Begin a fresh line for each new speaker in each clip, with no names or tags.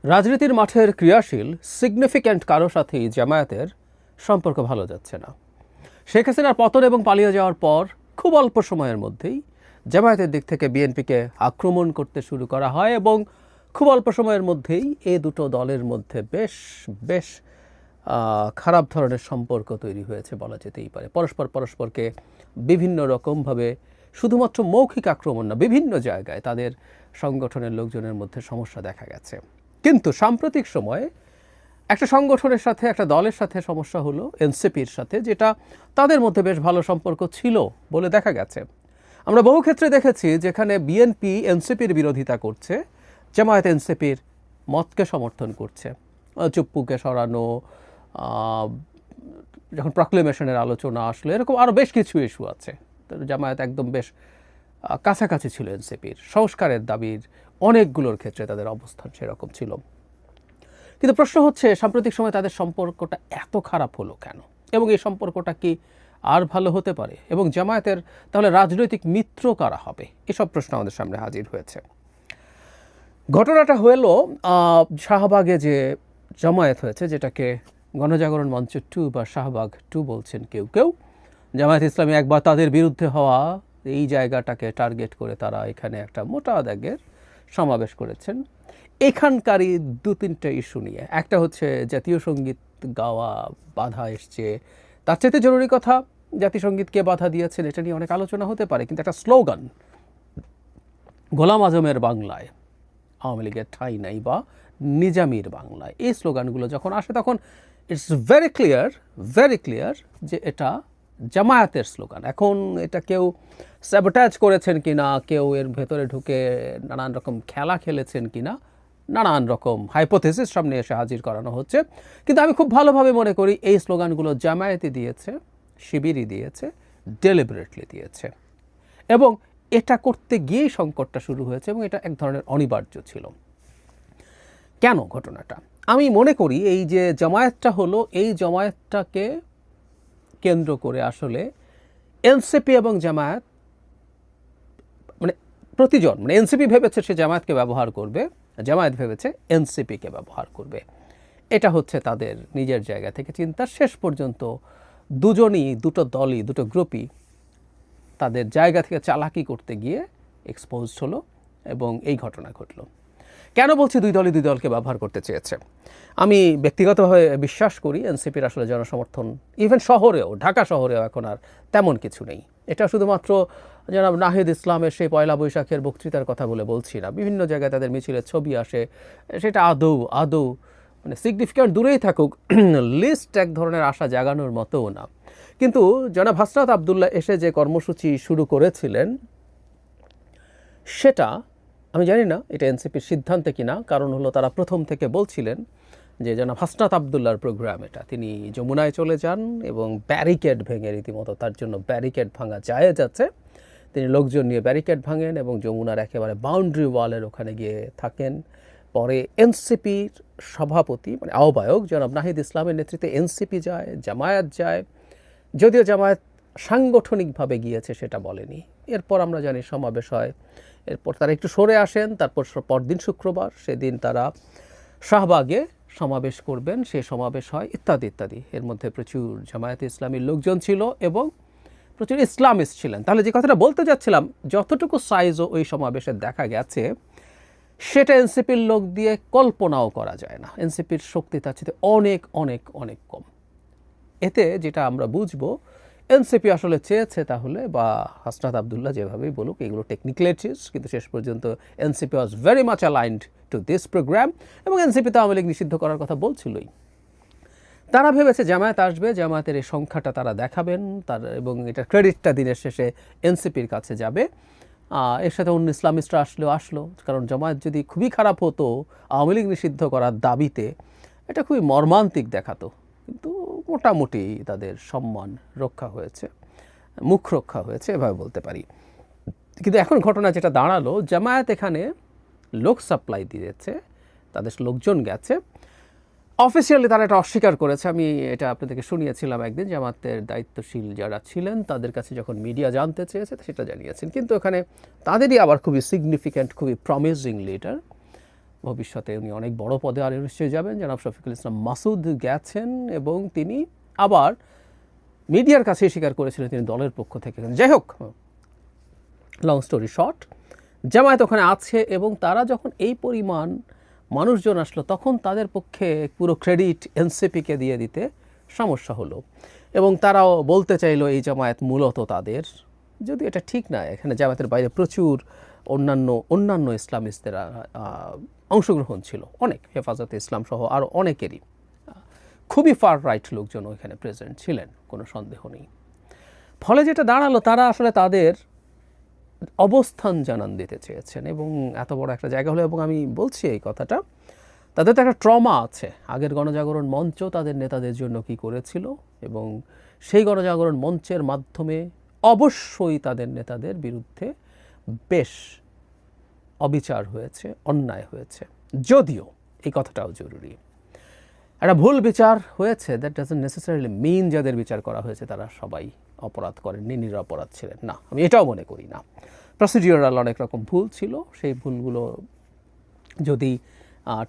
রাজনীতির মাঠের ক্রিয়াশীল সিগনিফিক্যান্ট কারো সাথেই জামায়াতের সম্পর্ক ভালো যাচ্ছে না। শেখ হাসিনার পতন এবং পালিয়ে যাওয়ার পর খুব অল্প সময়ের মধ্যেই জামায়াতের দিক থেকে বিএনপিকে আক্রমণ করতে শুরু করা হয় এবং খুব অল্প সময়ের মধ্যেই এই দুটো দলের মধ্যে বেশ বেশ খারাপ ধরনের সম্পর্ক তৈরি হয়েছে বলা যেতেই পারে। পরস্পরকে বিভিন্ন রকমভাবে শুধুমাত্র মৌখিক আক্রমণ না, বিভিন্ন জায়গায় তাদের সংগঠনের লোকজনের মধ্যে সমস্যা দেখা গেছে। কিন্তু সাম্প্রতিক সময়ে একটা সংগঠনের সাথে, একটা দলের সাথে সমস্যা হলো এনসিপির সাথে, যেটা তাদের মধ্যে বেশ ভালো সম্পর্ক ছিল বলে দেখা গেছে। আমরা বহু ক্ষেত্রে দেখেছি যেখানে বিএনপি এনসিপির বিরোধিতা করছে, জামায়াত এনসিপির মতকে সমর্থন করছে। চুপ্পুকে সরানো, যখন প্রক্লেমেশনের আলোচনা আসলো, এরকম আরও বেশ কিছু ইস্যু আছে। জামায়াত একদম বেশ কাছাকাছি ছিল এনসিপির, সংস্কারের দাবির অনেকগুলোর ক্ষেত্রে তাদের অবস্থান সেরকম ছিল। কিন্তু প্রশ্ন হচ্ছে সাম্প্রতিক সময় তাদের সম্পর্কটা এত খারাপ হলো কেন, এবং এই সম্পর্কটা কি আর ভালো হতে পারে, এবং জামায়াতের তাহলে রাজনৈতিক মিত্র কারা হবে, এসব প্রশ্ন আমাদের সামনে হাজির হয়েছে। ঘটনাটা হলো শাহবাগে যে জামায়াত হয়েছে, যেটাকে গণজাগরণ মঞ্চ 2 বা শাহবাগ 2 বলছেন কেউ কেউ। জামায়াত ইসলামী একবার তাদের বিরুদ্ধে হওয়া এই জায়গাটাকে টার্গেট করে তারা এখানে একটা মোটা দাগের সমাবেশ করেছেন। এখানকারই 2-3টে ইস্যু নিয়ে। একটা হচ্ছে জাতীয় সঙ্গীত গাওয়া বাধা এসছে, তার চাইতে জরুরি কথা জাতীয় সঙ্গীতকে বাধা দিয়েছেন, এটা নিয়ে অনেক আলোচনা হতে পারে। কিন্তু একটা স্লোগান, গোলাম আজমের বাংলায় আওয়ামী লীগের ঠাঁই নাই বা নিজামীর বাংলায়, এই স্লোগানগুলো যখন আসে তখন ইটস ভেরি ক্লিয়ার যে এটা জামায়াতের স্লোগান। এখন এটা কেউ স্যাবোটাজ করেছেন কিনা, কেউ এর ভেতরে ঢুকে নানান রকম খেলা খেলেছেন কিনা, নানান রকম হাইপোথেসিস সামনে এসে হাজির করানো হচ্ছে। কিন্তু আমি খুব ভালোভাবে মনে করি এই স্লোগানগুলো জামায়াতই দিয়েছে, শিবিরই দিয়েছে, ডেলিবারেটলি দিয়েছে, এবং এটা করতে গিয়েই সংকটটা শুরু হয়েছে, এবং এটা এক ধরনের অনিবার্য ছিল। কেন ঘটনাটা? আমি মনে করি এই যে জামায়াতটা হলো, এই জামায়াতটাকে কেন্দ্র করে আসলে এনসিপি এবং জামায়াত, মানে প্রতিজন, মানে এনসিপি ভেবেছে সে জামায়াতকে ব্যবহার করবে, জামায়াত ভেবেছে এনসিপিকে ব্যবহার করবে। এটা হচ্ছে তাদের নিজের জায়গা থেকে চিন্তা। শেষ পর্যন্ত দুজনই, দুটো দলই, দুটো গ্রুপই তাদের জায়গা থেকে চালাকি করতে গিয়ে এক্সপোজড হলো এবং এই ঘটনা ঘটলো। কেন বলছি দুই দলই দুই দলকে ব্যবহার করতে চেয়েছে? আমি ব্যক্তিগতভাবে বিশ্বাস করি এনসিপির আসলে জনসমর্থন ইভেন শহরেও, ঢাকা শহরেও এখন আর তেমন কিছু নেই। এটা শুধুমাত্র জনাব নাহিদ ইসলামের সেই পয়লা বৈশাখের বক্তৃতার কথা বলে বলছি না। বিভিন্ন জায়গায় তাদের মিছিলের ছবি আসে, সেটা আদৌ মানে সিগনিফিক্যান্ট দূরেই থাকুক, লিস্ট এক ধরনের আশা জাগানোর মতোও না। কিন্তু জনাব হাসনাত আবদুল্লাহ এসে যে কর্মসূচি শুরু করেছিলেন, সেটা আমি জানি না এটা এনসিপির সিদ্ধান্তে কিনা। কারণ হলো তারা প্রথম থেকে বলছিলেন যে জনাব হাসনাত আবদুল্লাহর প্রোগ্রাম এটা, তিনি যমুনায় চলে যান এবং ব্যারিকেড ভেঙে, রীতিমতো তার জন্য ব্যারিকেড ভাঙা জায়েজ আছে, তিনি লোকজন নিয়ে ব্যারিকেড ভাঙেন এবং যমুনার একেবারে বাউন্ডারি ওয়ালের ওখানে গিয়ে থাকেন। পরে এনসিপির সভাপতি, মানে আহ্বায়ক জনাব নাহিদ ইসলামের নেতৃত্বে এনসিপি যায়, জামায়াত যায়, যদিও জামায়াত সাংগঠনিকভাবে গিয়েছে সেটা বলেনি। এরপর আমরা জানি সমাবেশ হয়, এরপর তারা একটু সরে আসেন, তারপর পরদিন শুক্রবার সেদিন তারা শাহবাগে সমাবেশ করবেন, সে সমাবেশ হয়, ইত্যাদি ইত্যাদি। এর মধ্যে প্রচুর জামায়াতে ইসলামীর লোকজন ছিল এবং প্রচুর ইসলামিস্ট ছিলেন। তাহলে যে কথাটা বলতে যাচ্ছিলাম, যতটুকু সাইজও ওই সমাবেশে দেখা গেছে সেটা এনসিপির লোক দিয়ে কল্পনাও করা যায় না। এনসিপির শক্তি তার চেয়ে অনেক অনেক অনেক কম। এতে যেটা আমরা বুঝবো, এনসিপি আসলে চেয়েছে তাহলে, বা হাসনাত আবদুল্লাহ যেভাবেই বলুক, এগুলো টেকনিক্যালিটিস, কিন্তু শেষ পর্যন্ত NCP was very much aligned to this program, এবং এনসিপি তো আওয়ামী লীগ নিষিদ্ধ করার কথা বলছিলই। তারা ভেবেছে জামায়াত আসবে, জামায়াতের এই সংখ্যাটা তারা দেখাবেন, তার এবং এটা ক্রেডিটটা দিনের শেষে এনসিপির কাছে যাবে। এর সাথে অন্য ইসলামিস্টরা আসলো, কারণ জামায়াত যদি খুবই খারাপ হতো আওয়ামী লীগ নিষিদ্ধ করার দাবিতে, এটা খুবই মর্মান্তিক দেখাতো। কিন্তু মোটামুটি তাদের সম্মান রক্ষা হয়েছে, মুখ রক্ষা হয়েছে, এভাবে বলতে পারি। কিন্তু এখন ঘটনা যেটা দাঁড়ালো, জামায়াত এখানে লোক সাপ্লাই দিয়েছে, তাদের লোকজন গেছে, অফিসিয়ালি তারা এটা অস্বীকার করেছে। আমি এটা আপনাদেরকে শুনিয়েছিলাম একদিন, জামায়াতের দায়িত্বশীল যারা ছিলেন তাদের কাছে যখন মিডিয়া জানতে চেয়েছে সেটা জানিয়েছেন। কিন্তু এখানে তাদেরই আবার খুবই সিগনিফিক্যান্ট, খুবই প্রমিজিং লিডার ভবিষ্যতে উনি অনেক বড় পদে আর নিশ্চয়ই যাবেন। জনাব শফিকুল ইসলাম মাসুদ গেছেন এবং তিনি আবার মিডিয়ার কাছে স্বীকার করেছিলেন তিনি দলের পক্ষ থেকে। যাই হোক, লং স্টোরি শর্ট, জামায়াত ওখানে আছে এবং তারা যখন এই পরিমাণ মানুষজন আসলো তখন তাদের পক্ষে পুরো ক্রেডিট এনসিপিকে দিয়ে দিতে সমস্যা হলো এবং তারাও বলতে চাইলো এই জামায়াত মূলত তাদের, যদি এটা ঠিক না। এখানে জামায়াতের বাইরে প্রচুর অন্যান্য ইসলামিস্টদের অংশগ্রহণ ছিল, অনেক, হেফাজতে ইসলাম সহ আরও অনেকেরই খুবই ফার রাইট লোকজন ওইখানে প্রেজেন্ট ছিলেন, কোনো সন্দেহ নেই। ফলে যেটা দাঁড়ালো, তারা আসলে তাদের অবস্থান জানান দিতে চেয়েছেন এবং এত বড় একটা জায়গা হলো, এবং আমি বলছি এই কথাটা, তাদের তো একটা ট্রমা আছে। আগের গণজাগরণ মঞ্চ তাদের নেতাদের জন্য কি করেছিল এবং সেই গণজাগরণ মঞ্চের মাধ্যমে অবশ্যই তাদের নেতাদের বিরুদ্ধে বেশ অবিচার হয়েছে, অন্যায় হয়েছে। যদিও এই কথাটাও জরুরি, একটা ভুল বিচার হয়েছে, দ্যাট ডাজন্ট নেসেসারিলি মিন যাদের বিচার করা হয়েছে তারা সবাই অপরাধ করেননি, নিরপরাধ ছিলেন না, আমি এটাও মনে করি না। প্রসিডিউরাল অনেক রকম ভুল ছিল, সেই ভুলগুলো যদি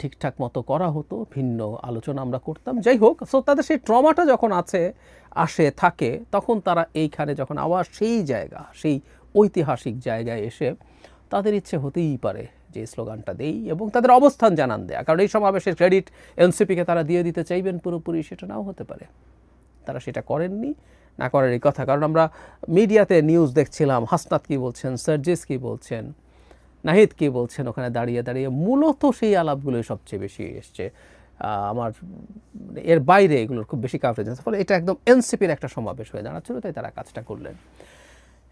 ঠিকঠাক মতো করা হতো ভিন্ন আলোচনা আমরা করতাম। যাই হোক, সো তাদের সেই ট্রমাটা যখন থাকে তখন তারা এইখানে যখন আবার সেই জায়গা, সেই ঐতিহাসিক জায়গায় এসে তাদের ইচ্ছে হতেই পারে যে স্লোগানটা দেই এবং তাদের অবস্থান জানান দেয়া, কারণ এই সমাবেশের ক্রেডিট এনসিপিকে তারা দিয়ে দিতে চাইবেন পুরোপুরি, সেটা নাও হতে পারে। তারা সেটা করেননি, না করার এই কথা। কারণ আমরা মিডিয়াতে নিউজ দেখছিলাম, হাসনাত কী বলছেন, সার্জিস কী বলছেন, নাহিদ কী বলছেন, ওখানে দাঁড়িয়ে দাঁড়িয়ে মূলত সেই আলাপগুলোই সবচেয়ে বেশি এসছে। আমার এর বাইরে এগুলোর খুব বেশি কাভারেজ আছে। ফলে এটা একদম এনসিপির একটা সমাবেশ হয়ে দাঁড়াচ্ছিল, তাই তারা কাজটা করলেন।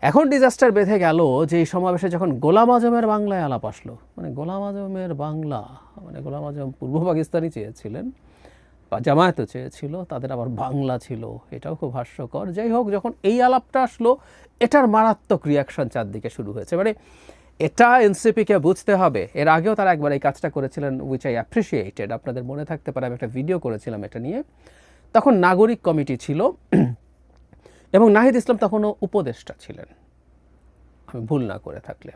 এখন ডিজাস্টার বেঁধে গেল যে এই সমাবেশে যখন গোলাম আজমের বাংলায় আলাপ আসলো, মানে গোলাম আজমের বাংলা, মানে গোলাম আজম পূর্ব পাকিস্তানি চেয়েছিলেন বা জামায়াতও চেয়েছিল, তাদের আবার বাংলা ছিল, এটাও খুব হাস্যকর। যাই হোক, যখন এই আলাপটা আসলো এটার মারাত্মক রিয়াকশন চারদিকে শুরু হয়েছে। মানে এটা এনসিপিকে বুঝতে হবে। এর আগেও তারা একবার এই কাজটা করেছিলেন, উইচ আই অ্যাপ্রিসিয়েটেড, আপনাদের মনে থাকতে পারে, আমি একটা ভিডিও করেছিলাম এটা নিয়ে। তখন নাগরিক কমিটি ছিল এবং নাহিদ ইসলাম তখনও উপদেষ্টা ছিলেন, আমি ভুল না করে থাকলে।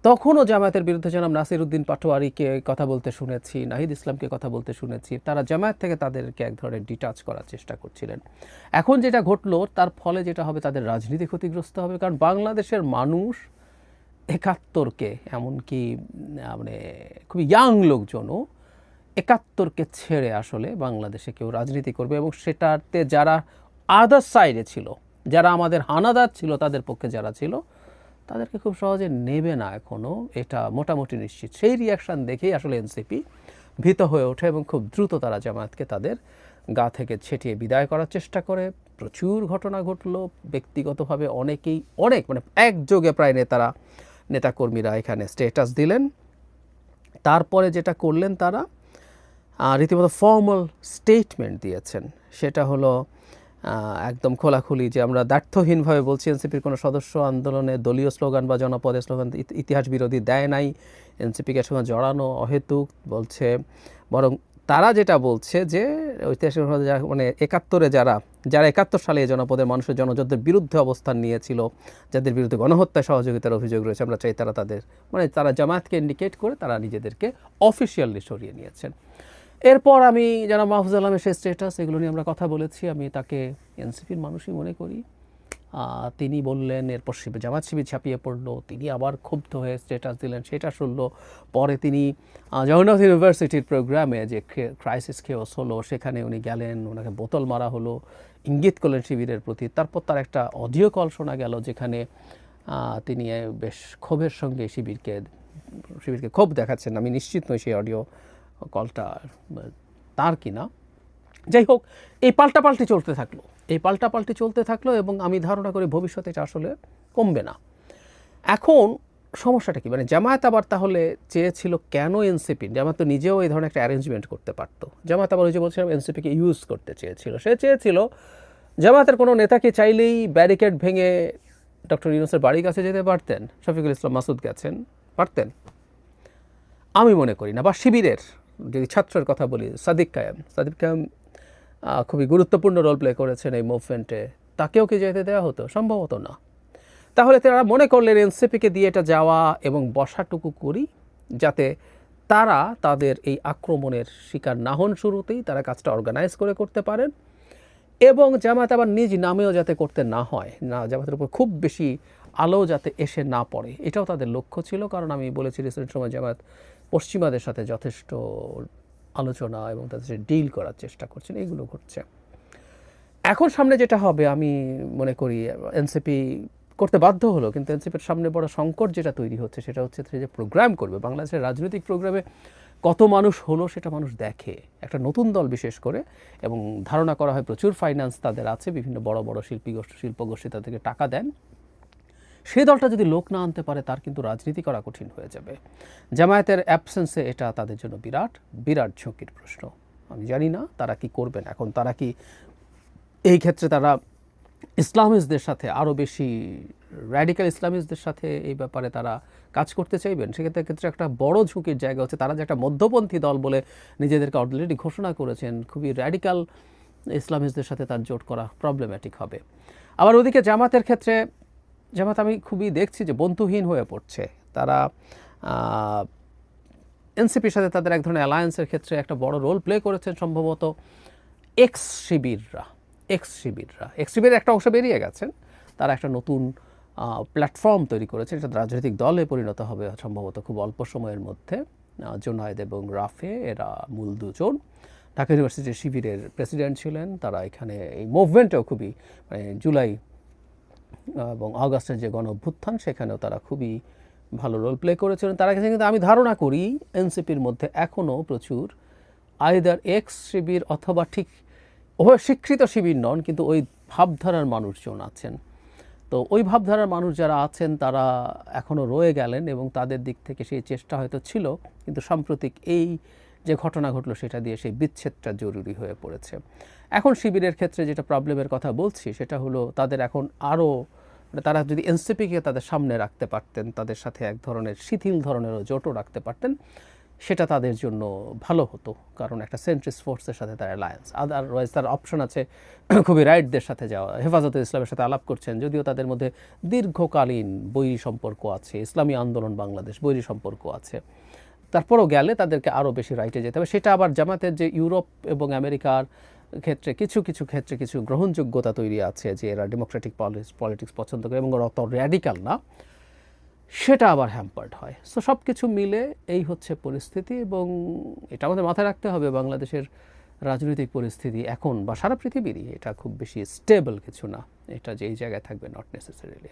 তখনও জামায়াতের বিরুদ্ধে জনাব নাসির উদ্দিন পাটোয়ারিকে কথা বলতে শুনেছি, নাহিদ ইসলামকে কথা বলতে শুনেছি। তারা জামায়াত থেকে তাদেরকে এক ধরনের ডিটাচ করার চেষ্টা করছিলেন। এখন যেটা ঘটলো তার ফলে যেটা হবে, তাদের রাজনীতি ক্ষতিগ্রস্ত হবে। কারণ বাংলাদেশের মানুষ ৭১কে, এমনকি মানে খুবই ইয়াং লোকজনও ৭১কে ছেড়ে আসলে বাংলাদেশে কেউ রাজনীতি করবে, এবং সেটাতে যারা আদার সাইডে ছিল, যারা আমাদের হানাদার ছিল, তাদের পক্ষে যারা ছিল, তাদেরকে খুব সহজে নেবে না এখনও, এটা মোটামুটি নিশ্চিত। সেই রিয়াকশান দেখেই আসলে এনসিপি ভীত হয়ে ওঠে এবং খুব দ্রুত তারা জামায়াতকে তাদের গা থেকে ছেটিয়ে বিদায় করার চেষ্টা করে। প্রচুর ঘটনা ঘটলো, ব্যক্তিগতভাবে অনেকেই মানে একযোগে প্রায় নেতাকর্মীরা এখানে স্ট্যাটাস দিলেন। তারপরে যেটা করলেন, তারা রীতিমতো ফর্মাল স্টেটমেন্ট দিয়েছেন। সেটা হলো একদম খোলাখুলি যে আমরা দ্ব্যর্থহীনভাবে বলছি, এনসিপির কোনো সদস্য আন্দোলনে দলীয় স্লোগান বা জনপদের স্লোগান ইতিহাস বিরোধী দেয় নাই, এনসিপিকে সঙ্গে জড়ানো অহেতুক বলছে। বরং তারা যেটা বলছে যে ঐতিহাসিক মানে ৭১-এ যারা ৭১ সালে এই জনপদের মানুষের জনযুদ্ধের বিরুদ্ধে অবস্থান নিয়েছিল, যাদের বিরুদ্ধে গণহত্যায় সহযোগিতার অভিযোগ রয়েছে, আমরা চাই তারা জামায়াতকে ইন্ডিকেট করে তারা নিজেদেরকে অফিসিয়ালি সরিয়ে নিয়েছেন। এরপর আমি জনাব মাহফুজ আলমের সেই স্ট্যাটাস, এগুলো নিয়ে আমরা কথা বলেছি। আমি তাকে এনসিপির মানুষই মনে করি। তিনি বললেন, এরপর জামাত শিবির ছাপিয়ে পড়লো, তিনি আবার ক্ষুব্ধ হয়ে স্ট্যাটাস দিলেন, সেটা শুনলো। পরে তিনি জগন্নাথ ইউনিভার্সিটির প্রোগ্রামে যে ক্রাইসিস কেওস হলো সেখানে উনি গেলেন, ওনাকে বোতল মারা হলো, ইঙ্গিত করলেন শিবিরের প্রতি। তারপর তার একটা অডিও কল শোনা গেল যেখানে তিনি বেশ ক্ষোভের সঙ্গে শিবিরকে ক্ষোভ দেখাচ্ছেন। আমি নিশ্চিত নই সেই অডিও কলটা তার কিনা। যাই হোক, এই পাল্টাপাল্টি চলতে থাকলো এবং আমি ধারণা করি ভবিষ্যতে এটা আসলে কমবে না। এখন সমস্যাটা কি, মানে জামায়াত আবার তাহলে চেয়েছিল কেন এনসিপি? জামায়াত তো নিজেও এই ধরনের একটা অ্যারেঞ্জমেন্ট করতে পারতো। জামায়াত আবার ওই যে বলছিলাম এনসিপিকে ইউজ করতে চেয়েছিল। সে চেয়েছিল জামায়াতের কোনো নেতাকে চাইলেই ব্যারিকেড ভেঙে ডক্টর ইউনূসের বাড়ির কাছে যেতে পারতেন, শফিকুল ইসলাম মাসুদ গেছেন, পারতেন? আমি মনে করি না। বা শিবিরের যদি ছাত্রের কথা বলি, সাদিক কায়েম খুবই গুরুত্বপূর্ণ রোল প্লে করেছেন এই মুভমেন্টে, তাকেও কি যেতে দেওয়া হতো? সম্ভবত না। তাহলে তারা মনে করলেন এনসিপিকে দিয়ে এটা যাওয়া এবং বসাটুকু করি, যাতে তারা তাদের এই আক্রমণের শিকার না হন শুরুতেই, তারা কাজটা অর্গানাইজ করে করতে পারেন, এবং জামায়াত আবার নিজ নামেও যাতে করতে না হয়, না জামায়াতের উপর খুব বেশি আলো যাতে এসে না পড়ে, এটাও তাদের লক্ষ্য ছিল। কারণ আমি বলেছি রিসেন্ট সময় জামায়াত পশ্চিমাদের সাথে যথেষ্ট আলোচনা এবং তাদের সাথে ডিল করার চেষ্টা করছেন, এগুলো ঘটছে। এখন সামনে যেটা হবে আমি মনে করি এনসিপি করতে বাধ্য হলো, কিন্তু এনসিপির সামনে বড় সংকট যেটা তৈরি হচ্ছে সেটা হচ্ছে যে প্রোগ্রাম করবে বাংলাদেশের রাজনৈতিক প্রোগ্রামে কত মানুষ হলো সেটা মানুষ দেখে, একটা নতুন দল বিশেষ করে, এবং ধারণা করা হয় প্রচুর ফাইন্যান্স তাদের আছে, বিভিন্ন বড় বড় শিল্পগোষ্ঠী তাদেরকে টাকা দেন। সেই দলটা যদি লোক না আনতে পারে তার কিন্তু রাজনীতি করা কঠিন হয়ে যাবে। জামায়াতের অ্যাবসেন্সে এটা তাদের জন্য বিরাট বিরাট ঝুঁকির প্রশ্ন। আমি জানি না তারা কি করবেন। এখন তারা কি এই ক্ষেত্রে তারা ইসলামিস্টদের সাথে আরও বেশি র্যাডিক্যাল ইসলামিস্টদের সাথে এই ব্যাপারে তারা কাজ করতে চাইবেন? সেক্ষেত্রে একটা বড় ঝুঁকির জায়গা হচ্ছে তারা যে একটা মধ্যপন্থী দল বলে নিজেদেরকে অলরেডি ঘোষণা করেছেন, খুবই র্যাডিক্যাল ইসলামিস্টদের সাথে তার জোট করা প্রবলেম্যাটিক হবে। আবার ওদিকে জামাতের ক্ষেত্রে জামাত আমি খুবই দেখছি যে বন্ধুহীন হয়ে পড়ছে। তারা এনসিপির সাথে তাদের এক ধরনের অ্যালায়েন্সের ক্ষেত্রে একটা বড় রোল প্লে করেছেন সম্ভবত এক্স শিবিরের একটা অংশ বেরিয়ে গেছেন, তারা একটা নতুন প্ল্যাটফর্ম তৈরি করেছে, এটা রাজনৈতিক দলে পরিণত হবে সম্ভবত খুব অল্প সময়ের মধ্যে। জোনায়েদ এবং রাফে এরা মূল দুজন, ঢাকা ইউনিভার্সিটির শিবিরের প্রেসিডেন্ট ছিলেন। তারা এখানে এই মুভমেন্টেও খুবই জুলাই এবং আগস্টের যে গণ অভ্যুত্থান সেখানেও তারা খুবই ভালো রোল প্লে করেছিলেন। তারা কাছে কিন্তু আমি ধারণা করি এনসিপির মধ্যে এখনও প্রচুর আইদার এক্স শিবির অথবা ঠিক ওভাবে স্বীকৃত শিবির নন, কিন্তু ওই ভাবধারার মানুষজন আছেন। তো ওই ভাবধারার মানুষ যারা আছেন তারা এখনও রয়ে গেলেন এবং তাদের দিক থেকে সেই চেষ্টা হয়তো ছিল, কিন্তু সাম্প্রতিক এই যে ঘটনা ঘটলো সেটা দিয়ে সেই বিচ্ছেদটা জরুরি হয়ে পড়েছে। এখন শিবিরের ক্ষেত্রে যেটা প্রবলেমের কথা বলছি সেটা হলো তাদের এখন আরও তারা যদি এনসিপিকে তাদের সামনে রাখতে পারতেন, তাদের সাথে এক ধরনের শিথিল ধরনেরও জোটও রাখতে পারতেন, সেটা তাদের জন্য ভালো হতো। কারণ একটা সেন্ট্রিস্ট ফোর্সের সাথে তার অ্যালায়েন্স, আদারওয়াইজ তার অপশন আছে খুবই রাইটদের সাথে যাওয়া। হেফাজতে ইসলামের সাথে আলাপ করছেন, যদিও তাদের মধ্যে দীর্ঘকালীন বৈরী সম্পর্ক আছে, ইসলামী আন্দোলন বাংলাদেশ বৈরী সম্পর্ক আছে, তারপরও গেলে তাদেরকে আরও বেশি রাইটে যেতে হবে। সেটা আবার জামাতের যে ইউরোপ এবং আমেরিকার ক্ষেত্রে কিছু ক্ষেত্রে কিছু গ্রহণযোগ্যতা তৈরি আছে যে এরা ডেমোক্রেটিক পলিটিক্স পছন্দ করে এবং ওরা অত র্যাডিক্যাল না, সেটা আবার হ্যাম্পার্ড হয়। সো সব কিছু মিলে এই হচ্ছে পরিস্থিতি, এবং এটা আমাদের মাথায় রাখতে হবে বাংলাদেশের রাজনৈতিক পরিস্থিতি এখন বা সারা পৃথিবীরই এটা খুব বেশি স্টেবল কিছু না, এটা যেই জায়গায় থাকবে নট নেসেসারিলি।